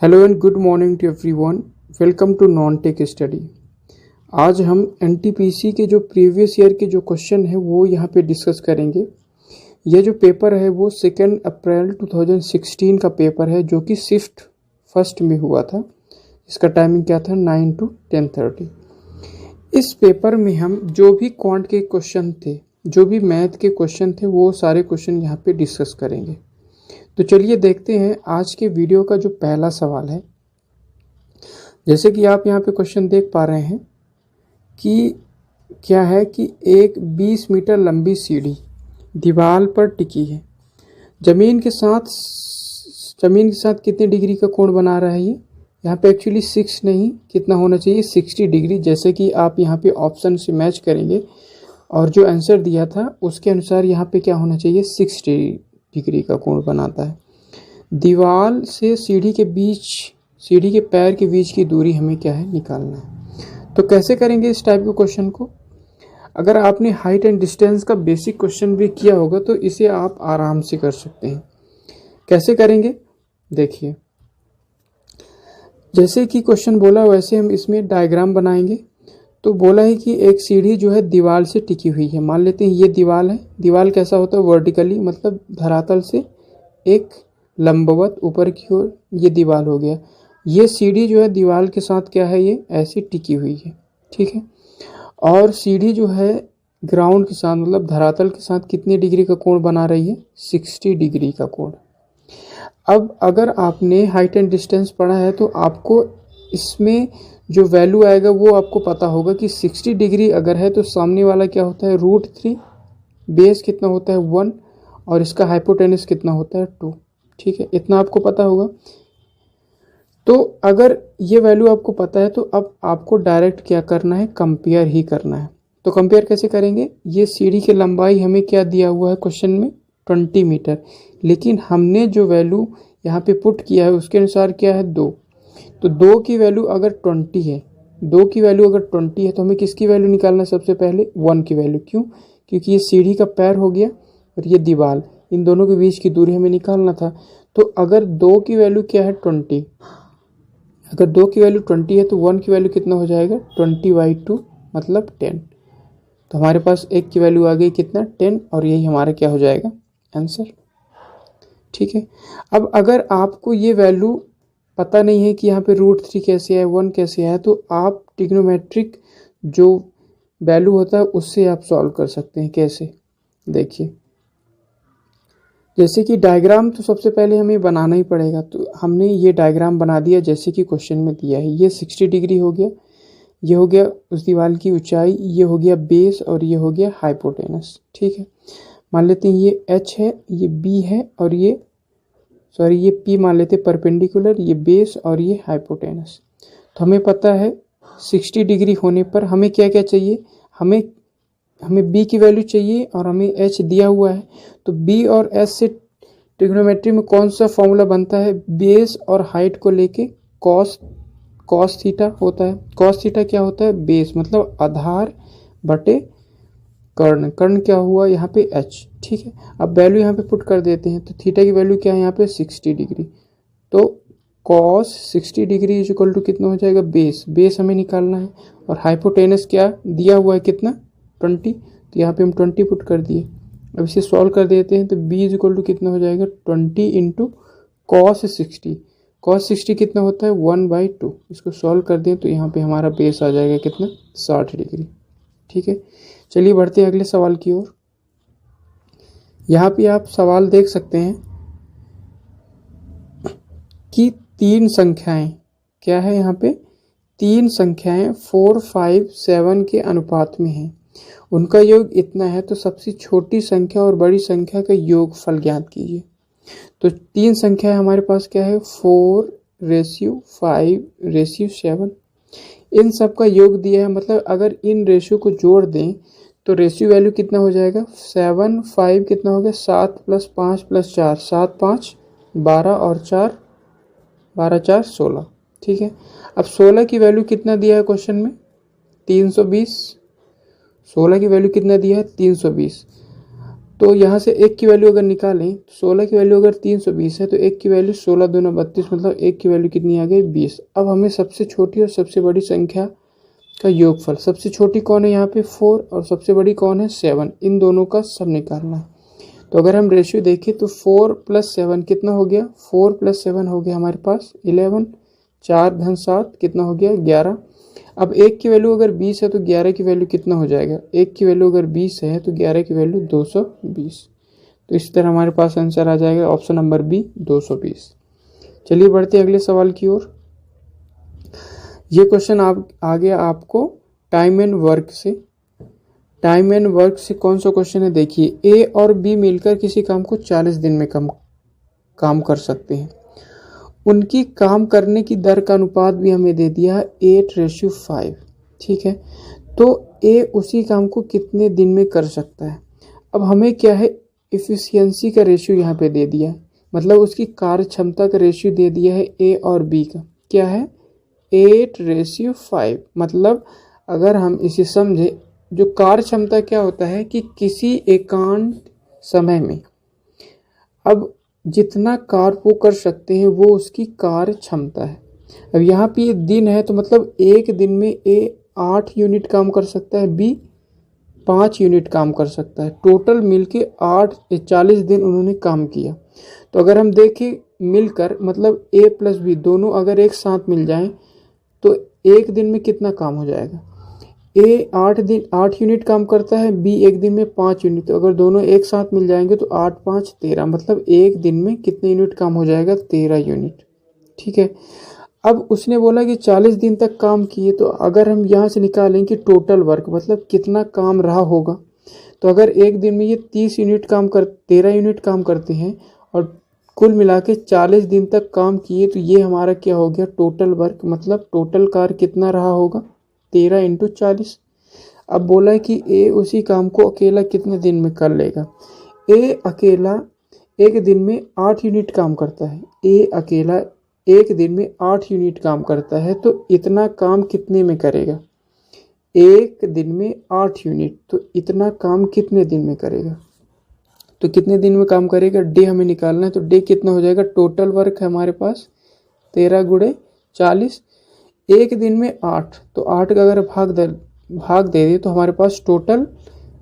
Hello and good morning to everyone. Welcome to non tech study. आज हम NTPC के जो प्रीवियस ईयर के जो क्वेश्चन है वो यहाँ पे डिस्कस करेंगे। यह जो पेपर है वो 2 अप्रैल 2016 का पेपर है जो कि शिफ्ट फर्स्ट में हुआ था। इसका टाइमिंग क्या था 9 to 10:30। इस पेपर में हम जो भी क्वांट के क्वेश्चन थे, जो भी मैथ के क्वेश्चन थे, वो सारे क्वेश्चन यहाँ पे डिस्कस करेंगे। तो चलिए देखते हैं आज के वीडियो का जो पहला सवाल है। जैसे कि आप यहाँ पे क्वेश्चन देख पा रहे हैं कि क्या है कि एक 20 मीटर लंबी सीढ़ी दीवार पर टिकी है। जमीन के साथ कितने डिग्री का कोण बना रहा है ये? यहाँ पे एक्चुअली 6 नहीं, कितना होना चाहिए 60 डिग्री। जैसे कि आप यहाँ पे ऑप्शन से मैच करेंगे और जो आंसर दिया था उसके अनुसार यहाँ पे क्या होना चाहिए 60 डिग्री का कोण बनाता है। दीवार से सीढ़ी के पैर के बीच की दूरी हमें क्या है निकालना है। तो कैसे करेंगे इस टाइप के क्वेश्चन को? अगर आपने हाइट एंड डिस्टेंस का बेसिक क्वेश्चन भी किया होगा तो इसे आप आराम से कर सकते हैं। कैसे करेंगे देखिए, जैसे कि क्वेश्चन बोला वैसे हम इसमें डायग्राम बनाएंगे। तो बोला है कि एक सीढ़ी जो है दीवार से टिकी हुई है। मान लेते हैं ये दीवार है। दीवार कैसा होता है वर्टिकली, मतलब धरातल से एक लंबवत ऊपर की ओर ये दीवार हो गया। ये सीढ़ी जो है दीवार के साथ क्या है, ये ऐसी टिकी हुई है, ठीक है। और सीढ़ी जो है ग्राउंड के साथ मतलब धरातल के साथ कितनी डिग्री का कोण बना रही है 60 डिग्री का कोण। अब अगर आपने हाइट एंड डिस्टेंस पढ़ा है तो आपको इसमें जो वैल्यू आएगा वो आपको पता होगा कि 60 डिग्री अगर है तो सामने वाला क्या होता है √3, बेस कितना होता है 1 और इसका हाइपोटेनस कितना होता है 2, ठीक है। इतना आपको पता होगा। तो अगर ये वैल्यू आपको पता है तो अब आपको डायरेक्ट क्या करना है, कंपेयर ही करना है। तो कंपेयर कैसे करेंगे? ये सीढ़ी की लंबाई हमें क्या दिया हुआ है क्वेश्चन में 20 मीटर, लेकिन हमने जो वैल्यू यहाँ पे पुट किया है उसके अनुसार क्या है 2। तो 2 की वैल्यू अगर 20 है, 2 की वैल्यू अगर 20 है तो हमें किसकी वैल्यू निकालना है सबसे पहले 1 की वैल्यू। क्यों? क्योंकि ये सीढ़ी का पैर हो गया और ये दीवार, इन दोनों के बीच की दूरी हमें निकालना था। तो अगर 2 की वैल्यू क्या है 20, अगर 2 की वैल्यू 20 है तो 1 की वैल्यू कितना हो जाएगा 20/2 मतलब 10। तो हमारे पास 1 की वैल्यू आ गई कितना 10 और यही हमारा क्या हो जाएगा आंसर, ठीक है। अब अगर आपको ये वैल्यू पता नहीं है कि यहाँ पे √3 कैसे है 1 कैसे है, तो आप ट्रिग्नोमेट्रिक जो वैल्यू होता है उससे आप सॉल्व कर सकते हैं। कैसे देखिए, जैसे कि डायग्राम तो सबसे पहले हमें बनाना ही पड़ेगा। तो हमने ये डायग्राम बना दिया जैसे कि क्वेश्चन में दिया है। ये 60 डिग्री हो गया, ये हो गया उस दीवार की ऊंचाई, ये हो गया बेस और ये हो गया हाइपोटेनस, ठीक है। मान लेते हैं ये H है, ये B है और ये P मान लेते हैं परपेंडिकुलर, ये बेस और ये हाइपोटेनस। तो हमें पता है 60 डिग्री होने पर हमें क्या क्या चाहिए, हमें B की वैल्यू चाहिए और हमें H दिया हुआ है। तो B और H से ट्रिग्नोमेट्री में कौन सा फॉर्मूला बनता है, बेस और हाइट को लेके कॉस थीटा होता है। कॉस थीटा क्या होता है बेस मतलब आधार बटे कर्ण, कर्ण क्या हुआ यहाँ पे H, ठीक है। अब वैल्यू यहाँ पे पुट कर देते हैं। तो थीटा की वैल्यू क्या है यहाँ पे 60 डिग्री। तो cos 60 degree is equal to कितना हो जाएगा बेस हमें निकालना है और हाइपोटेनस क्या दिया हुआ है कितना 20, तो यहाँ पे हम 20 पुट कर दिए। अब इसे सॉल्व कर देते हैं तो b इज इक्वल टू कितना हो जाएगा 20 इंटू कॉस 60। कॉस 60 कितना होता है 1/2। इसको सॉल्व कर दें तो यहाँ पे हमारा बेस आ जाएगा कितना 60 डिग्री, ठीक है। चलिए बढ़ते हैं अगले सवाल की ओर। यहाँ पे आप सवाल देख सकते हैं कि 3 संख्याएं क्या है, यहाँ पे 3 संख्याएं 4, 5, 7 के अनुपात में हैं। उनका योग इतना है तो सबसे छोटी संख्या और बड़ी संख्या का योगफल ज्ञात कीजिए। तो 3 संख्या हमारे पास क्या है 4:5:7। इन सब का योग दिया है, मतलब अगर इन रेशियो को जोड़ दें तो रेशियो वैल्यू कितना हो जाएगा 7, 5 कितना हो गया 7 + 5 + 4, 7, 5 12 और 4 12, 4 16, ठीक है। अब 16 की वैल्यू कितना दिया है क्वेश्चन में 320। 16 की वैल्यू कितना दिया है 320। तो यहाँ से एक की वैल्यू अगर निकालें तो 16 की वैल्यू अगर 320 है तो एक की वैल्यू 16 दूना 32, मतलब एक की वैल्यू कितनी आ गई 20। अब हमें सबसे छोटी और सबसे बड़ी संख्या का योगफल, सबसे छोटी कौन है यहाँ पे 4 और सबसे बड़ी कौन है 7, इन दोनों का सब निकालना है। तो अगर हम रेशियो देखें तो 4 + 7 कितना हो गया, 4 + 7 हो गया हमारे पास 11, 4 धन 7 कितना हो गया 11। अब एक की वैल्यू अगर 20 है तो 11 की वैल्यू कितना हो जाएगा, एक की वैल्यू अगर 20 है तो 11 की वैल्यू 220। तो इस तरह हमारे पास आंसर आ जाएगा ऑप्शन नंबर बी 220। चलिए बढ़ते अगले सवाल की ओर। ये क्वेश्चन आप आ गया आपको टाइम एंड वर्क से। टाइम एंड वर्क से कौन सा क्वेश्चन है, देखिए ए और बी मिलकर किसी काम को 40 दिन में काम कर सकते हैं। उनकी काम करने की दर का अनुपात भी हमें दे दिया है 8:5। ठीक है, तो ए उसी काम को कितने दिन में कर सकता है। अब हमें क्या है, इफिशियंसी का रेशियो यहाँ पे दे दिया है, मतलब उसकी कार्य क्षमता का रेशियो दे दिया है ए और बी का, क्या है 8:5। मतलब अगर हम इसे समझे, जो कार्य क्षमता क्या होता है कि किसी एकांत समय में अब जितना कार्य वो कर सकते हैं वो उसकी कार्य क्षमता है। अब यहाँ पे ये दिन है तो मतलब एक दिन में ए 8 यूनिट काम कर सकता है, बी 5 यूनिट काम कर सकता है। टोटल मिलके 40 दिन उन्होंने काम किया। तो अगर हम देखें मिलकर, मतलब ए प्लस बी दोनों अगर एक साथ मिल जाएं तो एक दिन में कितना काम हो जाएगा, ए 8 यूनिट काम करता है, बी एक दिन में 5 यूनिट। तो अगर दोनों एक साथ मिल जाएंगे तो 8 5 13, मतलब एक दिन में कितने यूनिट काम हो जाएगा 13 यूनिट। ठीक है, अब उसने बोला कि 40 दिन तक काम किए, तो अगर हम यहाँ से निकालें कि टोटल वर्क मतलब कितना काम रहा होगा, तो अगर एक दिन में ये 13 यूनिट काम करते हैं और कुल मिला के 40 दिन तक काम किए, तो ये हमारा क्या हो गया टोटल वर्क, मतलब टोटल कार्य कितना रहा होगा 13 × 40। अब बोला है कि ए उसी काम को अकेला कितने दिन में कर लेगा। ए अकेला एक दिन में 8 यूनिट काम करता है, ए अकेला एक दिन में 8 यूनिट काम करता है, तो इतना काम कितने में करेगा, एक दिन में 8 यूनिट, तो इतना काम कितने दिन में करेगा। तो कितने दिन में काम करेगा, डे हमें निकालना है। तो डे कितना हो जाएगा, टोटल वर्क है हमारे पास 13 × 40, एक दिन में 8, तो 8 का अगर भाग दे दे तो हमारे पास टोटल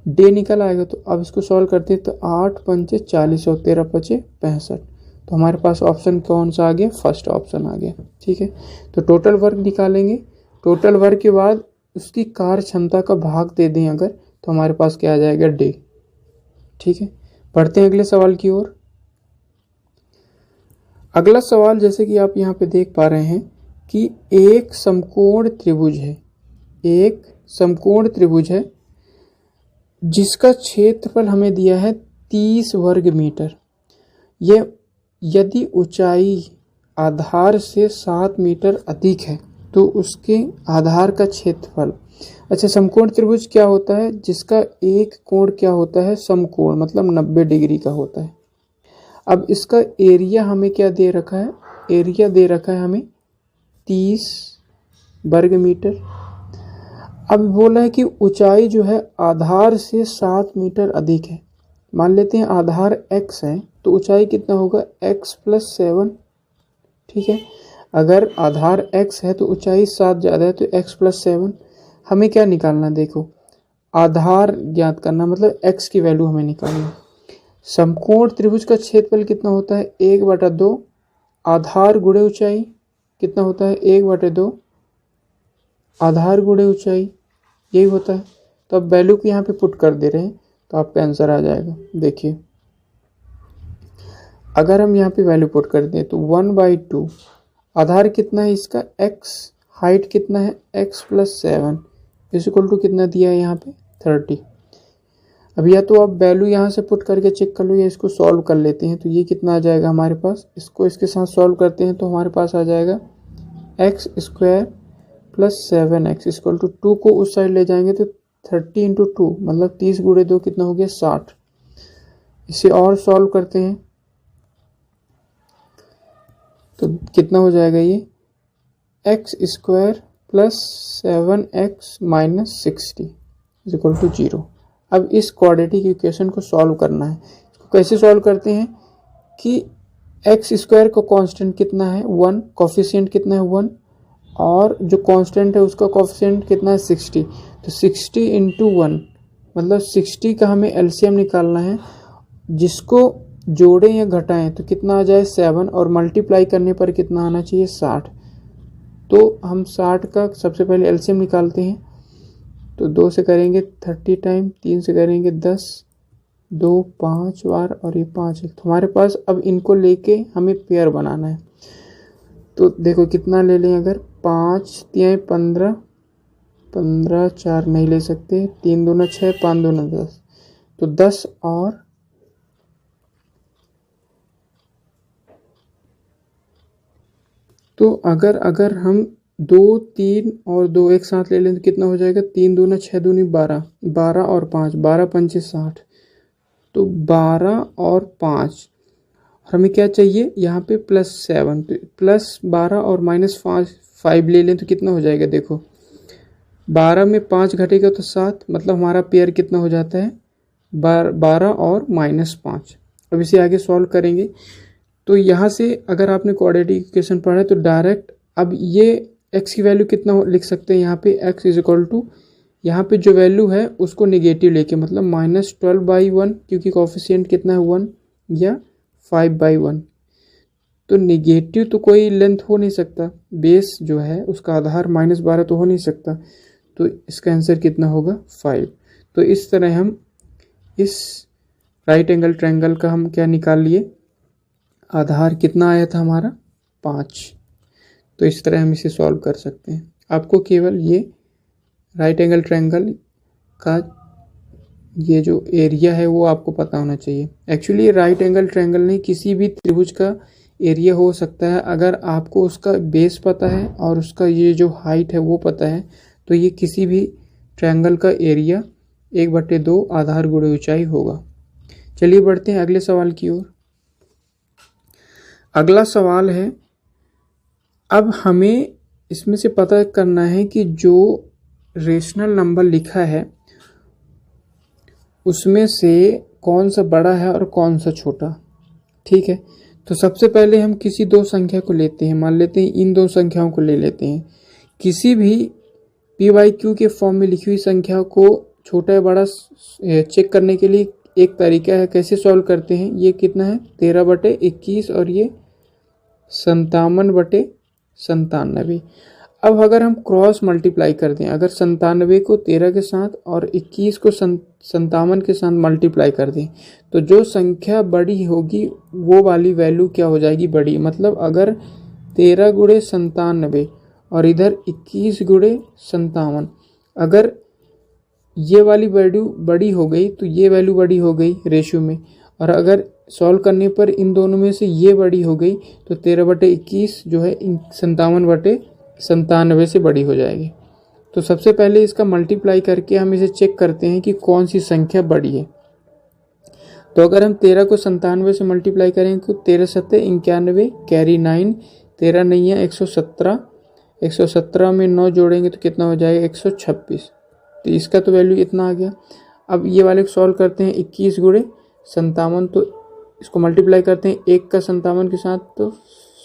डे निकल आएगा। तो अब इसको सॉल्व करते हैं तो 8 पंचे 40 और 13 पचे 65, तो हमारे पास ऑप्शन कौन सा आ गया, फर्स्ट ऑप्शन आ गया। ठीक है, तो टोटल वर्क निकालेंगे, टोटल वर्क के बाद उसकी कार्य क्षमता का भाग दे दें अगर, तो हमारे पास क्या आ जाएगा डे। ठीक है, बढ़ते हैं अगले सवाल की ओर। अगला सवाल जैसे कि आप यहाँ पे देख पा रहे हैं कि एक समकोण त्रिभुज है, एक समकोण त्रिभुज है जिसका क्षेत्रफल हमें दिया है 30 वर्ग मीटर। यह यदि ऊंचाई आधार से 7 मीटर अधिक है तो उसके आधार का क्षेत्रफल। अच्छा, समकोण त्रिभुज क्या होता है, जिसका एक कोण क्या होता है समकोण, मतलब 90 डिग्री का होता है। अब इसका एरिया हमें क्या दे रखा है, एरिया दे रखा है हमें 30 वर्ग मीटर। अब बोला है कि ऊंचाई जो है आधार से 7 मीटर अधिक है। मान लेते हैं आधार x है तो ऊंचाई कितना होगा x + 7। ठीक है, अगर आधार x है तो ऊंचाई 7 ज़्यादा है तो x + 7। हमें क्या निकालना, देखो आधार ज्ञात करना, मतलब x की वैल्यू हमें निकालनी। समकोण त्रिभुज का क्षेत्रफल कितना होता है 1/2 आधार गुणे ऊंचाई, कितना होता है 1/2 आधार गुणे ऊंचाई, यही होता है। तो अब वैल्यू को यहाँ पे पुट कर दे रहे हैं तो आपका आंसर आ जाएगा। देखिए अगर हम यहाँ पे वैल्यू पुट कर दें तो 1/2 आधार कितना है इसका x, हाइट कितना है x + 7 = कितना दिया है यहाँ पे 30। अब या तो आप वैल्यू यहाँ से पुट करके चेक कर लो या इसको सॉल्व कर लेते हैं। तो ये कितना आ जाएगा हमारे पास, इसको इसके साथ सॉल्व करते हैं तो हमारे पास आ जाएगा x² + 7x = 2 को उस साइड ले जाएंगे तो 30 × 2 मतलब 30 × 2 कितना हो गया 60। इसे और सॉल्व करते हैं तो कितना हो जाएगा ये x² + 7x - 60 = 0। अब इस क्वाड्रेटिक इक्वेशन को सॉल्व करना है। इसको कैसे सॉल्व करते हैं कि एक्स स्क्वायर का कांस्टेंट कितना है 1, कोफिशिएंट कितना है 1, और जो कांस्टेंट है उसका कोफिशिएंट कितना है 60। तो 60 इंटू 1 मतलब 60 का हमें एलसीएम निकालना है, जिसको जोड़ें या घटाएं तो कितना आ जाए 7, और मल्टीप्लाई करने पर कितना आना चाहिए 60। तो हम 60 का सबसे पहले एलसीएम निकालते हैं। तो 2 से करेंगे 30 टाइम, 3 से करेंगे 10, 2 5 बार और ये 5 एक। तो हमारे पास अब इनको लेके हमें पेयर बनाना है। तो देखो कितना ले लें, अगर 5 3 15, 15 4 नहीं ले सकते, 3 दूना 6, 5 दूना 10, तो 10 और तो अगर हम 2 3 और 2 एक साथ ले लें तो कितना हो जाएगा, 3 दूना 6 दूनी 12, 12 और 5, 12 पंचे 60, तो 12 और 5। हमें क्या चाहिए यहाँ पे +7, तो +12 और -5 ले लें तो कितना हो जाएगा, देखो 12 में 5 घटेगा तो 7, मतलब हमारा पेयर कितना हो जाता है 12 और -5। अब इसे आगे सॉल्व करेंगे। तो यहाँ से अगर आपने क्वाड्रेटिक इक्वेशन पढ़ा है तो डायरेक्ट अब ये x की वैल्यू कितना लिख सकते हैं, यहाँ पे x इज इक्वल टू, यहाँ पे जो वैल्यू है उसको नेगेटिव लेके, मतलब -12/1, क्योंकि कोफिशिएंट कितना है 1, या 5/1। तो नेगेटिव तो कोई लेंथ हो नहीं सकता, बेस जो है उसका आधार -12 तो हो नहीं सकता, तो इसका आंसर कितना होगा 5। तो इस तरह हम इस राइट एंगल ट्रायंगल का हम क्या निकाल लिए, आधार कितना आया था हमारा 5। तो इस तरह हम इसे सॉल्व कर सकते हैं। आपको केवल ये राइट एंगल ट्रायंगल का ये जो एरिया है वो आपको पता होना चाहिए। एक्चुअली राइट एंगल ट्रायंगल नहीं, किसी भी त्रिभुज का एरिया हो सकता है, अगर आपको उसका बेस पता है और उसका ये जो हाइट है वो पता है, तो ये किसी भी ट्रायंगल का एरिया 1/2 आधार गुणे ऊंचाई होगा। चलिए बढ़ते हैं अगले सवाल की ओर। अगला सवाल है, अब हमें इसमें से पता करना है कि जो रेशनल नंबर लिखा है उसमें से कौन सा बड़ा है और कौन सा छोटा। ठीक है, तो सबसे पहले हम किसी दो संख्या को लेते हैं, मान लेते हैं इन दो संख्याओं को ले लेते हैं। किसी भी p/q के फॉर्म में लिखी हुई संख्या को छोटा या बड़ा चेक करने के लिए एक तरीका है, कैसे सॉल्व करते हैं। ये कितना है 13/21 और ये 57/97। अब अगर हम क्रॉस मल्टीप्लाई कर दें, अगर 97 को 13 के साथ और 21 को 57 के साथ मल्टीप्लाई कर दें, तो जो संख्या बड़ी होगी वो वाली वैल्यू क्या हो जाएगी, बड़ी। मतलब अगर 13 गुणे 97 और इधर 21 गुणे 57, अगर ये वाली वैल्यू बड़ी हो गई तो ये वैल्यू बड़ी हो गई रेशियो में, और अगर सॉल्व करने पर इन दोनों में से ये बड़ी हो गई तो 13/21 जो है 57/97 से बड़ी हो जाएगी। तो सबसे पहले इसका मल्टीप्लाई करके हम इसे चेक करते हैं कि कौन सी संख्या बड़ी है। तो अगर हम 13 को 97 से मल्टीप्लाई करेंगे तो 13 7 91, कैरी 9, 13 नहीं है 117, 117 में 9 जोड़ेंगे तो कितना हो जाएगा 126। तो इसका तो वैल्यू इतना आ गया। अब ये वाले सॉल्व करते हैं 21 गुणे 57, तो इसको मल्टीप्लाई करते हैं 1 का 57 के साथ, तो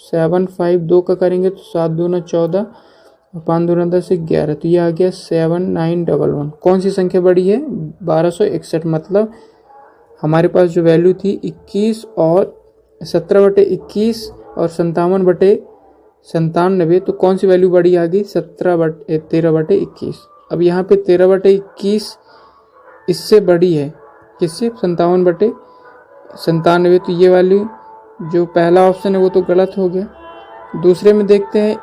7 5 2 का करेंगे तो 7 दूना 14 और 5 दूना 10 11, तो ये आ गया 7911। कौन सी संख्या बड़ी है 1261। मतलब हमारे पास जो वैल्यू थी 21 और 17/21 और 57/97, तो कौन सी वैल्यू बड़ी आ गई 13/21। अब यहाँ पे 13/21 इससे बड़ी है, किससे 57/97, तो ये वाली जो पहला ऑप्शन है वो तो गलत हो गया। दूसरे में देखते हैं,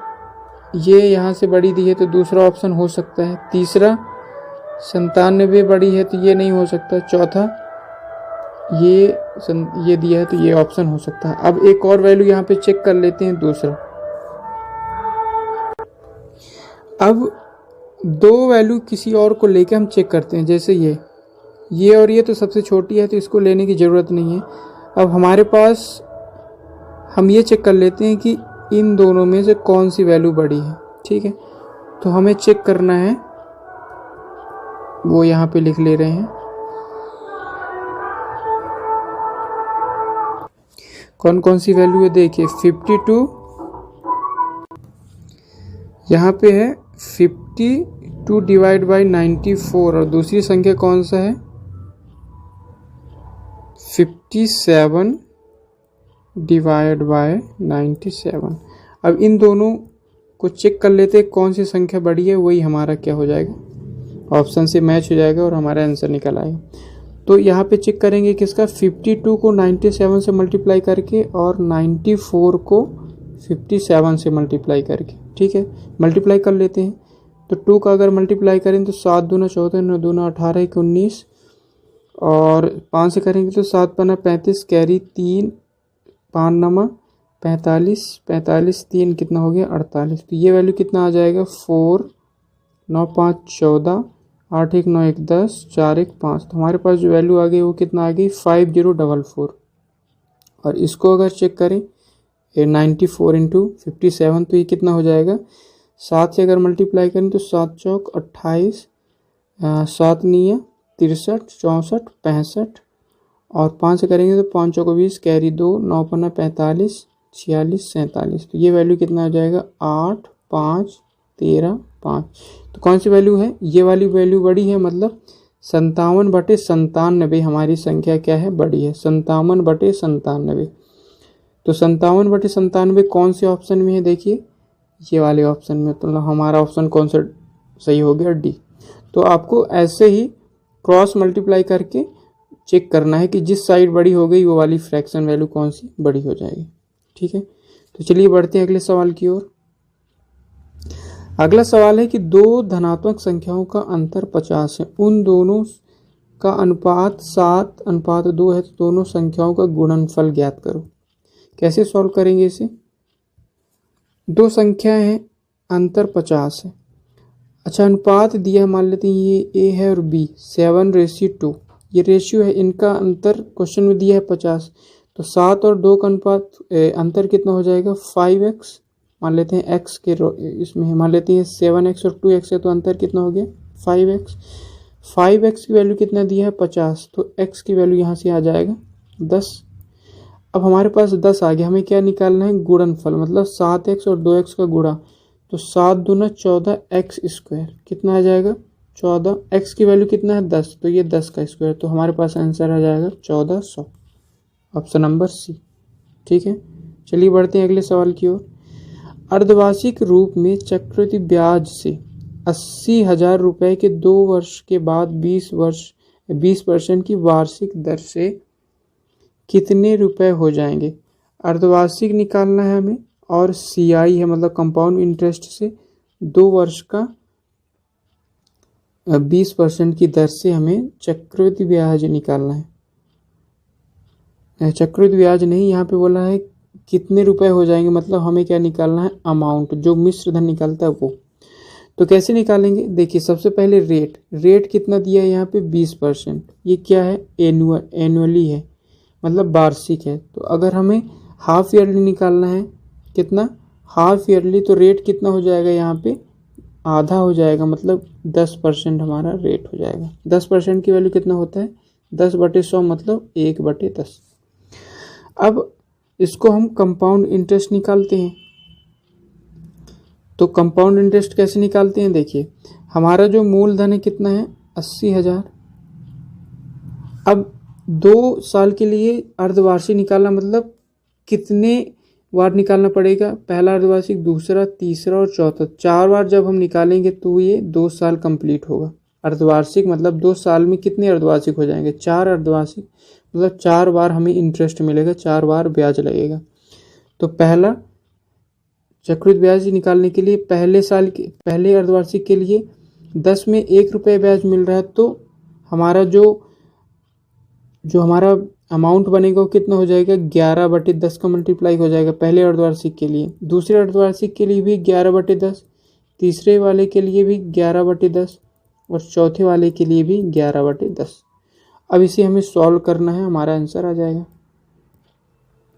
ये यहाँ से बड़ी दी है तो दूसरा ऑप्शन हो सकता है। तीसरा 97 बड़ी है तो ये नहीं हो सकता। चौथा ये दिया है तो ये ऑप्शन हो सकता है। अब एक और वैल्यू यहाँ पे चेक कर लेते हैं, दूसरा। अब दो वैल्यू किसी और को लेके हम चेक करते हैं, जैसे ये और ये तो सबसे छोटी है तो इसको लेने की ज़रूरत नहीं है। अब हमारे पास हम ये चेक कर लेते हैं कि इन दोनों में से कौन सी वैल्यू बड़ी है। ठीक है, तो हमें चेक करना है, वो यहाँ पे लिख ले रहे हैं। कौन कौन सी वैल्यू है देखिए 52, यहाँ पे है 52 डिवाइड बाई 94 और दूसरी संख्या कौन सा है 57 डिवाइड बाय 97। अब इन दोनों को चेक कर लेते हैं कौन सी संख्या बड़ी है, वही हमारा क्या हो जाएगा, ऑप्शन से मैच हो जाएगा और हमारा आंसर निकल आएगा। तो यहाँ पे चेक करेंगे किसका 52 को 97 से मल्टीप्लाई करके और 94 को 57 से मल्टीप्लाई करके। ठीक है, मल्टीप्लाई कर लेते हैं। तो 2 का अगर मल्टीप्लाई करें तो 7 दूना 14, 9 दूना 18, 1 19 और 5 से करेंगे तो 7 पन्ना 35, कैरी 3, 5 नमा 45, 45 3 कितना हो गया 48। तो ये वैल्यू कितना आ जाएगा 4 9 5 14, 8 1 9 1 10, 4 1 5। तो हमारे पास जो वैल्यू आ गई वो कितना आ गई 5044। और इसको अगर चेक करें 94 इंटू 57 तो ये कितना हो जाएगा 7 से अगर मल्टीप्लाई करें तो 7 चौक 28, 7 निया 63, 64, 65 और 5 से करेंगे तो 5 चौक 20, कैरी 2, 9 पन्ना 45, 46, 47। तो ये वैल्यू कितना आ जाएगा 8 5 13 5। तो कौन सी वैल्यू है, ये वाली वैल्यू बड़ी है, मतलब 57/97 हमारी संख्या क्या है बड़ी है 57/97। तो 57/97 कौन से ऑप्शन में है देखिए ये वाले ऑप्शन में, तो हमारा ऑप्शन कौन सा सही हो गया डी। तो आपको ऐसे ही क्रॉस मल्टीप्लाई करके चेक करना है कि जिस साइड बड़ी हो गई वो वाली फ्रैक्शन वैल्यू कौन सी बड़ी हो जाएगी। ठीक है, तो चलिए बढ़ते हैं अगले सवाल की ओर। अगला सवाल है कि दो धनात्मक संख्याओं का अंतर 50 है, उन दोनों का अनुपात 7:2 है, तो दोनों संख्याओं का गुणनफल ज्ञात करो। कैसे सॉल्व करेंगे इसे, दो संख्या है अंतर 50 है। अच्छा, अनुपात दिया है, मान लेते हैं ये ए है और बी 7:2 ये रेशियो है, इनका अंतर क्वेश्चन में दिया है 50। तो 7 और 2 का अनुपात अंतर कितना हो जाएगा 5x, मान लेते हैं x के इसमें मान लेते हैं 7x और 2x है, तो अंतर कितना हो गया 5x। 5x की वैल्यू कितना दिया है 50, तो x की वैल्यू यहाँ से आ जाएगा 10। अब हमारे पास 10 आ गया, हमें क्या निकालना है गुणनफल, मतलब 7x और 2x का गुणा। तो 7 दूना 14 x स्क्वायर कितना आ जाएगा 14, x की वैल्यू कितना है 10, तो ये 10 का स्क्वायर, तो हमारे पास आंसर आ जाएगा 1400, ऑप्शन नंबर सी। ठीक है, चलिए बढ़ते हैं अगले सवाल की ओर। अर्धवार्षिक रूप में चक्रवृद्धि ब्याज से 80,000 रुपये के 2 वर्ष के बाद 20% की वार्षिक दर से कितने रुपए हो जाएंगे। अर्धवार्षिक निकालना है हमें और CI है मतलब कंपाउंड इंटरेस्ट से 2 वर्ष का 20% की दर से हमें चक्रवृद्धि ब्याज निकालना है। चक्रवृद्धि ब्याज नहीं, यहाँ पे बोला है कितने रुपए हो जाएंगे, मतलब हमें क्या निकालना है अमाउंट, जो मिश्र धन निकालता है वो। तो कैसे निकालेंगे देखिए, सबसे पहले रेट कितना दिया है यहाँ पे 20%, ये क्या है एनुअली है मतलब वार्षिक है। तो अगर हमें हाफ ईयरली निकालना है कितना हाफ ईयरली, तो रेट कितना हो जाएगा यहाँ पे आधा हो जाएगा, मतलब 10% हमारा रेट हो जाएगा। 10% की वैल्यू कितना होता है 10/100 मतलब 1/10। अब इसको हम कंपाउंड इंटरेस्ट निकालते हैं। तो कंपाउंड इंटरेस्ट कैसे निकालते हैं देखिए, हमारा जो मूलधन है कितना है 80,000। अब 2 साल के लिए अर्धवार्षिक निकालना, मतलब कितने बार निकालना पड़ेगा, पहला अर्धवार्षिक, दूसरा, तीसरा और चौथा, 4 बार जब हम निकालेंगे तो ये 2 साल कंप्लीट होगा। अर्धवार्षिक मतलब 2 साल में कितने अर्धवार्षिक हो जाएंगे 4 अर्धवार्षिक, मतलब 4 बार हमें इंटरेस्ट मिलेगा, 4 बार ब्याज लगेगा। तो पहला चक्रवृद्धि ब्याज निकालने के लिए पहले अर्धवार्षिक के लिए 10 में 1 रुपये ब्याज मिल रहा है, तो हमारा जो हमारा अमाउंट बनेगा वो कितना हो जाएगा 11/10 का मल्टीप्लाई हो जाएगा पहले अर्धवार्षिक के लिए। दूसरे अर्धवार्षिक के लिए भी 11/10, तीसरे वाले के लिए भी 11/10 और चौथे वाले के लिए भी 11/10। अब इसे हमें सॉल्व करना है, हमारा आंसर आ जाएगा।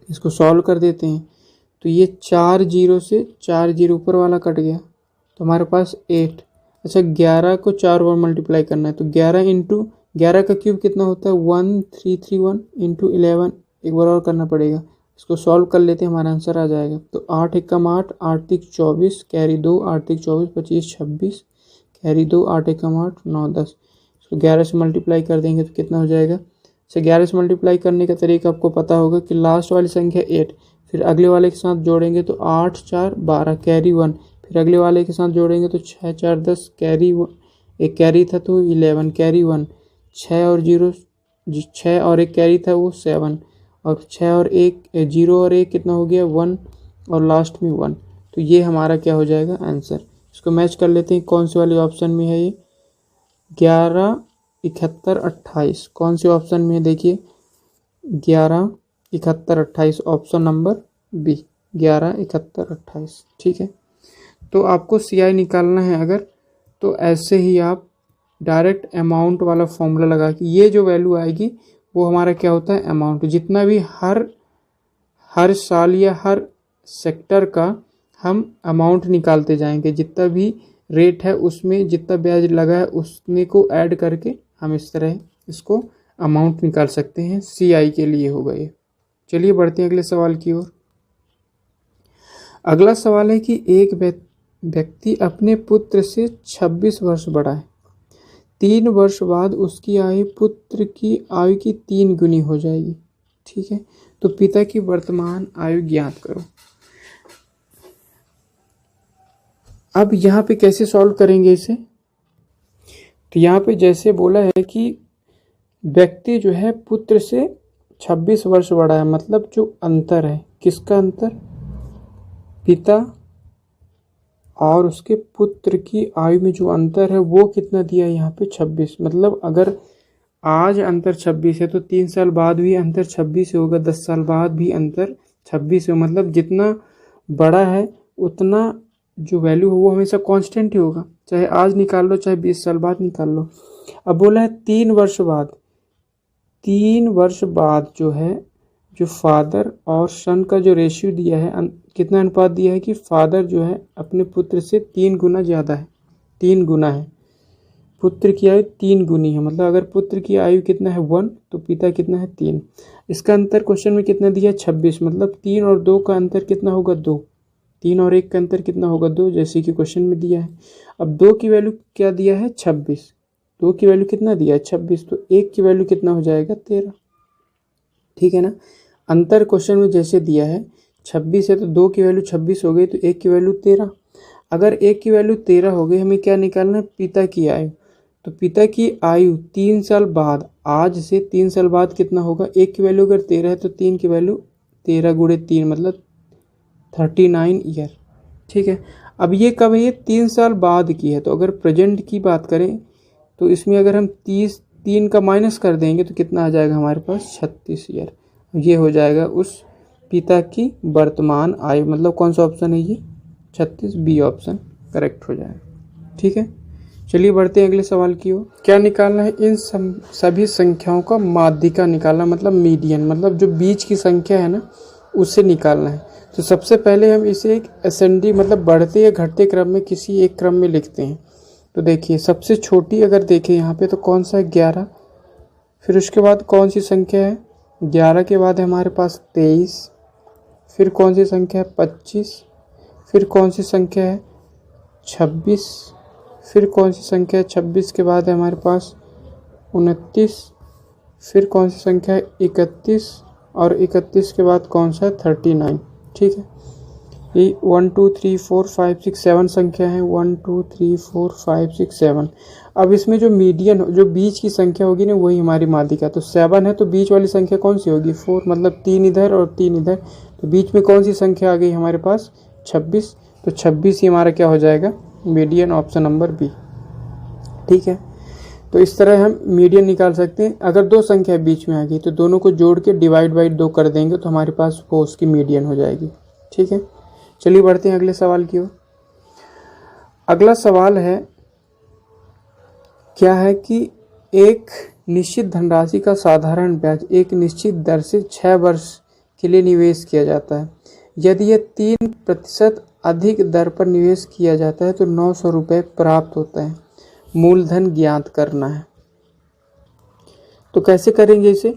इसको सॉल्व कर देते हैं। तो ये 4 0 से 4 0 ऊपर वाला कट गया, तो हमारे पास 8। अच्छा, 11 को 4 बार मल्टीप्लाई करना है, तो 11 इंटू 11 का क्यूब कितना होता है 1331 इंटू 11, एक बार और करना पड़ेगा। इसको सॉल्व कर लेते हैं, हमारा आंसर आ जाएगा। तो 8 एकम 8, 8 तिक 24, कैरी 2, 8 तिक 24, 25, 26, कैरी 2, 8 एकम 8, 9, 10। इसको 11 से मल्टीप्लाई कर देंगे तो कितना हो जाएगा। इसे 11 से मल्टीप्लाई करने का तरीका आपको पता होगा कि लास्ट वाली संख्या 8, फिर अगले वाले के साथ जोड़ेंगे तो 8 4 12, कैरी 1, फिर अगले वाले के साथ जोड़ेंगे तो 6 4 10, कैरी 1, एक कैरी था तो 11, कैरी 1, 6 और 0, 6 और एक कैरी था वो 7, और 6 और 1 0 और 1 कितना हो गया 1, और लास्ट में 1। तो ये हमारा क्या हो जाएगा आंसर। इसको मैच कर लेते हैं, कौन से वाले ऑप्शन में है ये, 11 71 28, कौन से ऑप्शन में है देखिए, 11 71 28, ऑप्शन नंबर बी, 11 71 28। ठीक है, तो आपको CI निकालना है अगर, तो ऐसे ही आप डायरेक्ट अमाउंट वाला फॉर्मूला लगा के, ये जो वैल्यू आएगी वो हमारा क्या होता है अमाउंट, जितना भी हर साल या हर सेक्टर का हम अमाउंट निकालते जाएंगे, जितना भी रेट है उसमें जितना ब्याज लगा है उसमें को ऐड करके हम इस तरह इसको अमाउंट निकाल सकते हैं। CI के लिए होगा ये। चलिए बढ़ते हैं अगले सवाल की ओर। अगला सवाल है कि एक व्यक्ति अपने पुत्र से 26 वर्ष बड़ा है, 3 वर्ष बाद उसकी आयु पुत्र की आयु की 3 गुनी हो जाएगी। ठीक है, तो पिता की वर्तमान आयु ज्ञात करो। अब यहाँ पे कैसे सॉल्व करेंगे इसे, तो यहाँ पे जैसे बोला है कि व्यक्ति जो है पुत्र से 26 वर्ष बड़ा है, मतलब जो अंतर है, किसका अंतर, पिता और उसके पुत्र की आयु में जो अंतर है वो कितना दिया है यहाँ पे 26। मतलब अगर आज अंतर 26 है तो 3 साल बाद भी अंतर 26 होगा, 10 साल बाद भी अंतर 26 है। मतलब जितना बड़ा है उतना जो वैल्यू हो वो हमेशा कांस्टेंट ही होगा, चाहे आज निकाल लो चाहे 20 साल बाद निकाल लो। अब बोला है 3 वर्ष बाद, 3 वर्ष बाद जो है जो फादर और सन का जो रेशियो दिया है, कितना अनुपात दिया है कि फादर जो है अपने पुत्र से 3 गुना ज़्यादा है, 3 गुना है, पुत्र की आयु 3 गुनी है। मतलब अगर पुत्र की आयु कितना है 1 तो पिता कितना है 3। इसका अंतर क्वेश्चन में कितना दिया है 26, मतलब 3 और 2 का अंतर कितना होगा 2, 3 और 1 का अंतर कितना होगा 2, जैसे कि क्वेश्चन में दिया है। अब 2 की वैल्यू क्या दिया है 26, 2 की वैल्यू कितना दिया है 26, तो 1 की वैल्यू कितना हो जाएगा 13। ठीक है ना, अंतर क्वेश्चन में जैसे दिया है 26 है तो 2 की वैल्यू 26 हो गई, तो 1 की वैल्यू 13। अगर 1 की वैल्यू 13 हो गई, हमें क्या निकालना है पिता की आयु। तो पिता की आयु 3 साल बाद, आज से 3 साल बाद कितना होगा, 1 की वैल्यू अगर 13 है तो 3 की वैल्यू 13 गुणे 3 मतलब 39 ईयर। ठीक है, अब ये कब है, ये 3 साल बाद की है। तो अगर प्रेजेंट की बात करें तो इसमें अगर हम 3 का माइनस कर देंगे तो कितना आ जाएगा हमारे पास 36 ईयर। ये हो जाएगा उस पिता की वर्तमान आयु। मतलब कौन सा ऑप्शन है ये 36, बी ऑप्शन करेक्ट हो जाएगा। ठीक है, चलिए बढ़ते हैं अगले सवाल की ओर। क्या निकालना है, इन सभी संख्याओं का माध्यिका निकालना, मतलब मीडियन, मतलब जो बीच की संख्या है ना उससे निकालना है। तो सबसे पहले हम इसे एक असेंडिंग मतलब बढ़ते या घटते क्रम में किसी एक क्रम में लिखते हैं। तो देखिए सबसे छोटी अगर देखें यहाँ पे तो कौन सा है 11, फिर उसके बाद कौन सी संख्या है 11 के बाद है हमारे पास 23, फिर कौन सी संख्या है 25, फिर कौन सी संख्या है 26, फिर कौन सी संख्या है 26 के बाद है हमारे पास 29, फिर कौन सी संख्या है 31, और 31 के बाद कौन सा है 39। ठीक है, ये 1 2 3 4 5 6 7 संख्या है, 1 2 3 4 5 6 7। अब इसमें जो मीडियन जो बीच की संख्या होगी ना वही हमारी माध्यिका। तो 7 है तो बीच वाली संख्या कौन सी होगी 4, मतलब 3 इधर और 3 इधर, तो बीच में कौन सी संख्या आ गई हमारे पास 26। तो 26 ही हमारा क्या हो जाएगा मीडियन, ऑप्शन नंबर बी। ठीक है, तो इस तरह हम मीडियन निकाल सकते हैं। अगर 2 संख्या बीच में आ गई तो दोनों को जोड़ के डिवाइड बाई 2 कर देंगे तो हमारे पास वो उसकी मीडियन हो जाएगी। ठीक है, चलिए बढ़ते हैं अगले सवाल की ओर। अगला सवाल है क्या है कि एक निश्चित धनराशि का साधारण ब्याज एक निश्चित दर से 6 वर्ष के लिए निवेश किया जाता है। यदि यह 3% अधिक दर पर निवेश किया जाता है तो 900 रुपये प्राप्त होता है। मूलधन ज्ञात करना है। तो कैसे करेंगे इसे,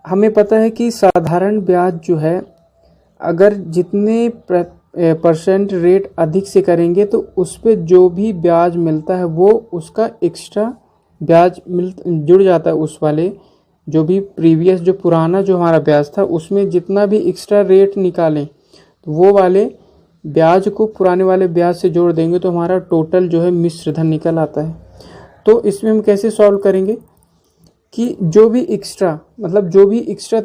हमें पता है कि साधारण ब्याज जो है अगर जितने परसेंट रेट अधिक से करेंगे तो उस पर जो भी ब्याज मिलता है वो उसका एक्स्ट्रा ब्याज जुड़ जाता है। उस वाले जो भी प्रीवियस जो पुराना जो हमारा ब्याज था उसमें जितना भी एक्स्ट्रा रेट निकालें तो वो वाले ब्याज को पुराने वाले ब्याज से जोड़ देंगे तो हमारा टोटल जो है मिश्र धन निकल आता है। तो इसमें हम कैसे सॉल्व करेंगे कि जो भी एक्स्ट्रा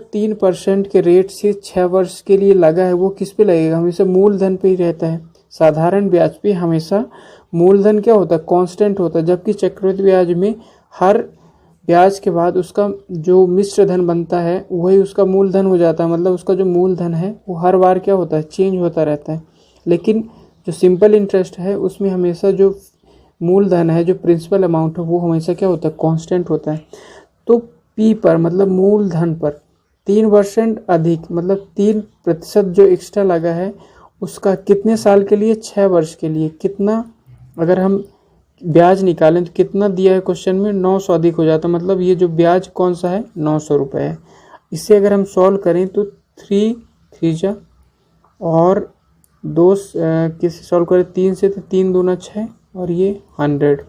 3% के रेट से 6 वर्ष के लिए लगा है वो किस पे लगेगा, हमेशा मूलधन पे ही रहता है। साधारण ब्याज पे हमेशा मूलधन क्या होता है, कांस्टेंट होता है, जबकि चक्रवृद्धि ब्याज में हर ब्याज के बाद उसका जो मिश्र धन बनता है वही उसका मूलधन हो जाता है। मतलब उसका जो मूलधन है वो हर बार क्या होता है, चेंज होता रहता है। लेकिन जो सिंपल इंटरेस्ट है उसमें हमेशा जो मूलधन है, जो प्रिंसिपल अमाउंट है, वो हमेशा क्या होता है, कांस्टेंट होता है। तो P पर मतलब मूलधन पर 3% अधिक मतलब 3% जो एक्स्ट्रा लगा है उसका कितने साल के लिए, 6 वर्ष के लिए। कितना अगर हम ब्याज निकालें तो कितना दिया है क्वेश्चन में, 900 अधिक हो जाता है। मतलब ये जो ब्याज कौन सा है, 900 रुपये है। इससे अगर हम सॉल्व करें तो 3 3 और 2 किससे सॉल्व करें, 3 से, तो 3 दूना 6 और ये 100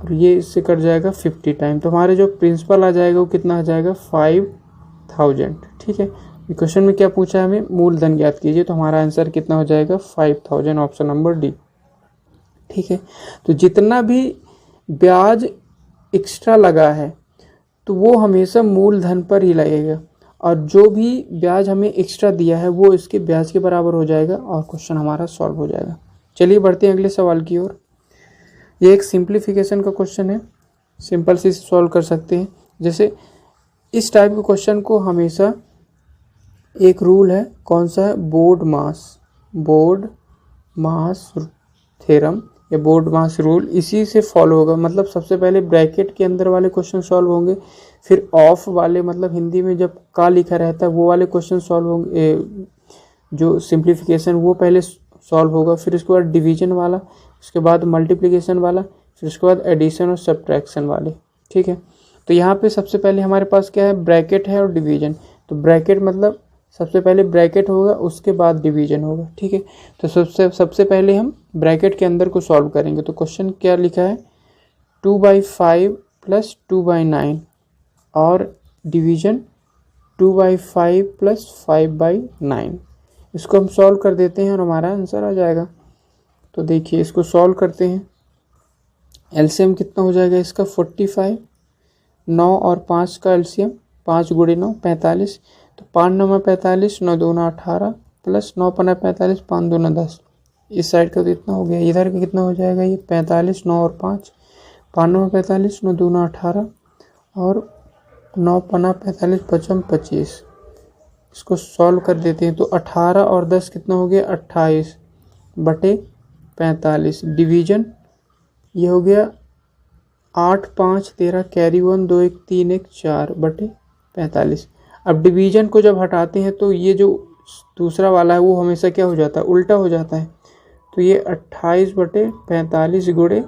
और ये इससे कट जाएगा 50 टाइम। तो हमारे जो प्रिंसिपल आ जाएगा वो कितना आ जाएगा, 5000। ठीक है, क्वेश्चन में क्या पूछा है हमें, मूलधन ज्ञात कीजिए। तो हमारा आंसर कितना हो जाएगा, 5000, ऑप्शन नंबर डी। ठीक है, तो जितना भी ब्याज एक्स्ट्रा लगा है तो वो हमेशा मूलधन पर ही लगेगा और जो भी ब्याज हमें एक्स्ट्रा दिया है वो इसके ब्याज के बराबर हो जाएगा और क्वेश्चन हमारा सॉल्व हो जाएगा। चलिए बढ़ते हैं अगले सवाल की ओर। ये एक सिंप्लीफिकेशन का क्वेश्चन है, सिंपल से सॉल्व कर सकते हैं। जैसे इस टाइप के क्वेश्चन को हमेशा एक रूल है, कौन सा है, बोर्ड मास थ्योरम या बोर्ड मास रूल, इसी से फॉलो होगा। मतलब सबसे पहले ब्रैकेट के अंदर वाले क्वेश्चन सॉल्व होंगे, फिर ऑफ वाले मतलब हिंदी में जब का लिखा रहता है वो वाले क्वेश्चन सॉल्व होंगे, जो सिंप्लीफिकेशन वो पहले सॉल्व होगा, फिर उसके बाद डिवीजन वाला, उसके बाद मल्टीप्लिकेशन वाला, फिर उसके बाद एडिशन और सब्ट्रैक्शन वाले। ठीक है, तो यहाँ पे सबसे पहले हमारे पास क्या है, ब्रैकेट है और डिवीजन। तो ब्रैकेट मतलब सबसे पहले ब्रैकेट होगा उसके बाद डिवीजन होगा। ठीक है, तो सबसे पहले हम ब्रैकेट के अंदर को सॉल्व करेंगे। तो क्वेश्चन क्या लिखा है, 2/5 + 2/9 और डिवीजन 2/5 + 5/9। इसको हम सॉल्व कर देते हैं और हमारा आंसर आ जाएगा। तो देखिए इसको सॉल्व करते हैं, एलसीएम कितना हो जाएगा इसका, 45, 9 और 5 का एलसीएम, 5 × 9 45, तो 5 × 9 = 45, 9 × 2 = 18 प्लस 9 × 5 = 45, 5 × 2 = 10। इस साइड का तो इतना हो गया, इधर का कितना हो जाएगा, ये 45, 9 और 5, 5 × 9 = 45, 9 × 2 = 18 और 9 × 5 = 45, 5 × 25। इसको सॉल्व कर देते हैं तो 18 और 10 कितना हो गया, 28/45। डिवीजन ये हो गया 8 5 13 कैरी 1 2 1 3 1 4/45। अब डिवीजन को जब हटाते हैं तो ये जो दूसरा वाला है वो हमेशा क्या हो जाता है, उल्टा हो जाता है। तो ये 28/45 ×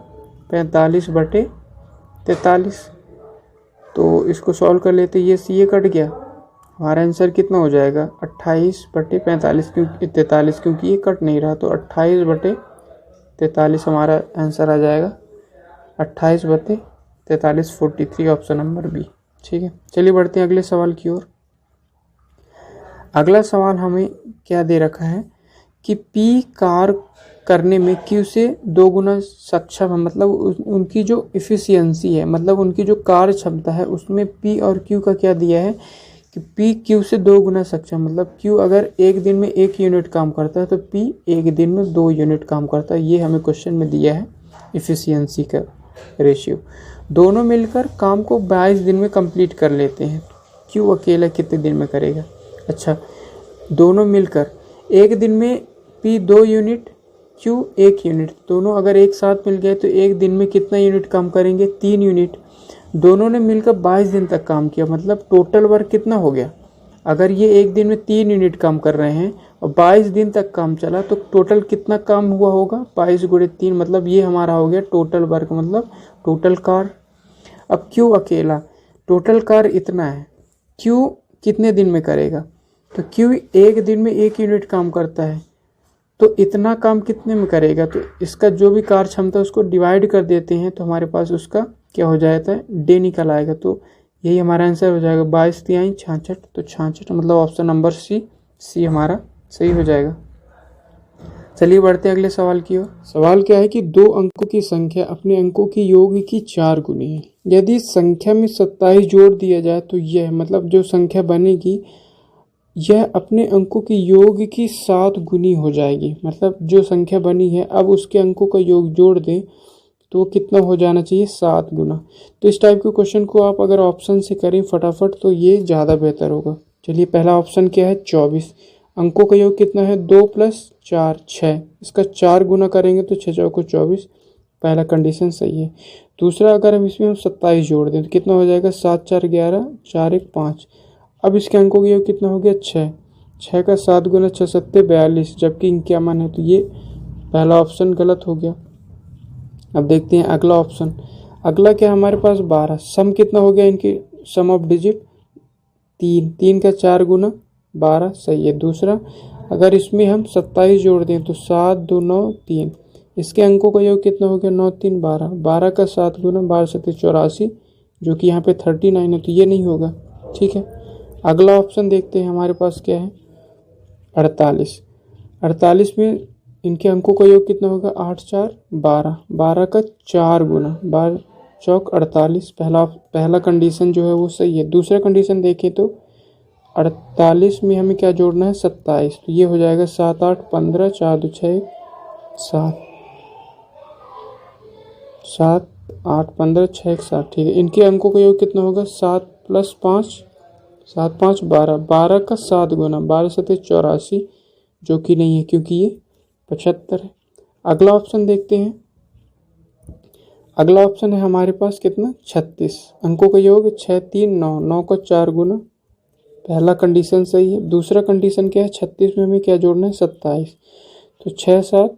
45/43। तो इसको सॉल्व कर लेते, ये कट गया, हमारा आंसर कितना हो जाएगा, 28/45, क्योंकि 43, क्योंकि ये कट नहीं रहा। तो 28/43 हमारा आंसर आ जाएगा, 28/43 43, ऑप्शन नंबर बी। ठीक है, चलिए बढ़ते हैं अगले सवाल की ओर। अगला सवाल हमें क्या दे रखा है कि P कार्य करने में Q से 2 गुना सक्षम है। मतलब उनकी जो इफ़िशियंसी है, मतलब उनकी जो कार्य क्षमता है उसमें P और Q का क्या दिया है कि P Q से 2 गुना सक्षम। मतलब Q अगर एक दिन में 1 यूनिट काम करता है तो P एक दिन में 2 यूनिट काम करता है। ये हमें क्वेश्चन में दिया है इफ़िशियंसी का रेशियो। दोनों मिलकर काम को 22 दिन में कंप्लीट कर लेते हैं। Q अकेला कितने दिन में करेगा। अच्छा, दोनों मिलकर एक दिन में P 2 यूनिट, Q 1 यूनिट, दोनों अगर एक साथ मिल गए तो एक दिन में कितना यूनिट काम करेंगे, 3 यूनिट। दोनों ने मिलकर 22 दिन तक काम किया, मतलब टोटल वर्क कितना हो गया। अगर ये एक दिन में 3 यूनिट काम कर रहे हैं और 22 दिन तक काम चला तो टोटल कितना काम हुआ होगा, 22 × 3, मतलब ये हमारा हो गया टोटल वर्क, मतलब टोटल कार्य। अब Q अकेला, टोटल कार्य इतना है, Q कितने दिन में करेगा। तो क्यू एक दिन में 1 यूनिट काम करता है, तो इतना काम कितने में करेगा, तो इसका जो भी कार्य क्षमता उसको डिवाइड कर देते हैं तो हमारे पास उसका क्या हो जाता है, डे निकल आएगा। तो यही हमारा आंसर हो जाएगा 22 तिहाई 66। तो 66 मतलब ऑप्शन नंबर सी हमारा सही हो जाएगा। चलिए बढ़ते हैं अगले सवाल की ओर। सवाल क्या है कि 2 अंकों की संख्या अपने अंकों की योग की 4 गुनी है। यदि संख्या में 27 जोड़ दिया जाए तो यह मतलब जो संख्या बनेगी यह अपने अंकों की योग की 7 गुनी हो जाएगी। मतलब जो संख्या बनी है अब उसके अंकों का योग जोड़ दें तो वो कितना हो जाना चाहिए, 7 गुना। तो इस टाइप के क्वेश्चन को आप अगर ऑप्शन से करें फटाफट तो ये ज़्यादा बेहतर होगा। चलिए पहला ऑप्शन क्या है, 24। अंकों का योग कितना है, 2 + 4 6। इसका 4 गुना करेंगे तो 6 चौको 24। पहला कंडीशन सही है। दूसरा अगर हम इसमें 27 जोड़ दें तो कितना हो जाएगा, 7 4 11 4 1 5। अब इसके अंकों का योग कितना हो गया, 6। 6 का 7 गुना 6 7 42, जबकि इनका मान है, तो ये पहला ऑप्शन गलत हो गया। अब देखते हैं अगला ऑप्शन। अगला क्या हमारे पास 12। सम कितना हो गया इनकी, सम ऑफ डिजिट 3। 3 का 4 गुना 12 सही है। दूसरा अगर इसमें हम 27 जोड़ दें तो 7 2 9 3। इसके अंकों का योग कितना हो गया, 9 3 12। 12 का 7 गुना 12 7 84, जो कि यहाँ पे 39 है, तो ये नहीं होगा। ठीक है, अगला ऑप्शन देखते हैं हमारे पास क्या है, 48। 48 में इनके अंकों का योग कितना होगा, 8 4 12। 12 का 4 गुना 12 चौक 48। पहला कंडीशन जो है वो सही है। दूसरा कंडीशन देखें तो 48 में हमें क्या जोड़ना है, 27। तो ये हो जाएगा 7 8 15 4 2 6 7 7 8 15 6 1 7। ठीक है, इनके अंकों का योग कितना होगा, 7 + 5 7 5 12। 12 का 7 गुना 12 7 84, जो कि नहीं है क्योंकि ये 75 है। अगला ऑप्शन देखते हैं। अगला ऑप्शन है हमारे पास कितना, 36। अंकों का योग 6 3 9। 9 का 4 गुना। पहला कंडीशन सही है। दूसरा कंडीशन क्या है, 36 में हमें क्या जोड़ना है, 27। तो 6 7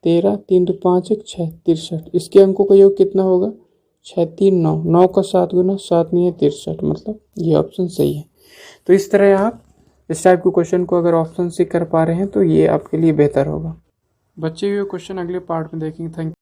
13 3 2 5 1 6 63। इसके अंकों का योग कितना होगा, 6 3 9। 9 का 7 गुना 7 नहीं है 63, मतलब ये ऑप्शन सही है। तो इस तरह आप इस टाइप के क्वेश्चन को अगर ऑप्शन से कर पा रहे हैं तो ये आपके लिए बेहतर होगा। बच्चे ये क्वेश्चन अगले पार्ट में देखेंगे। Thank you.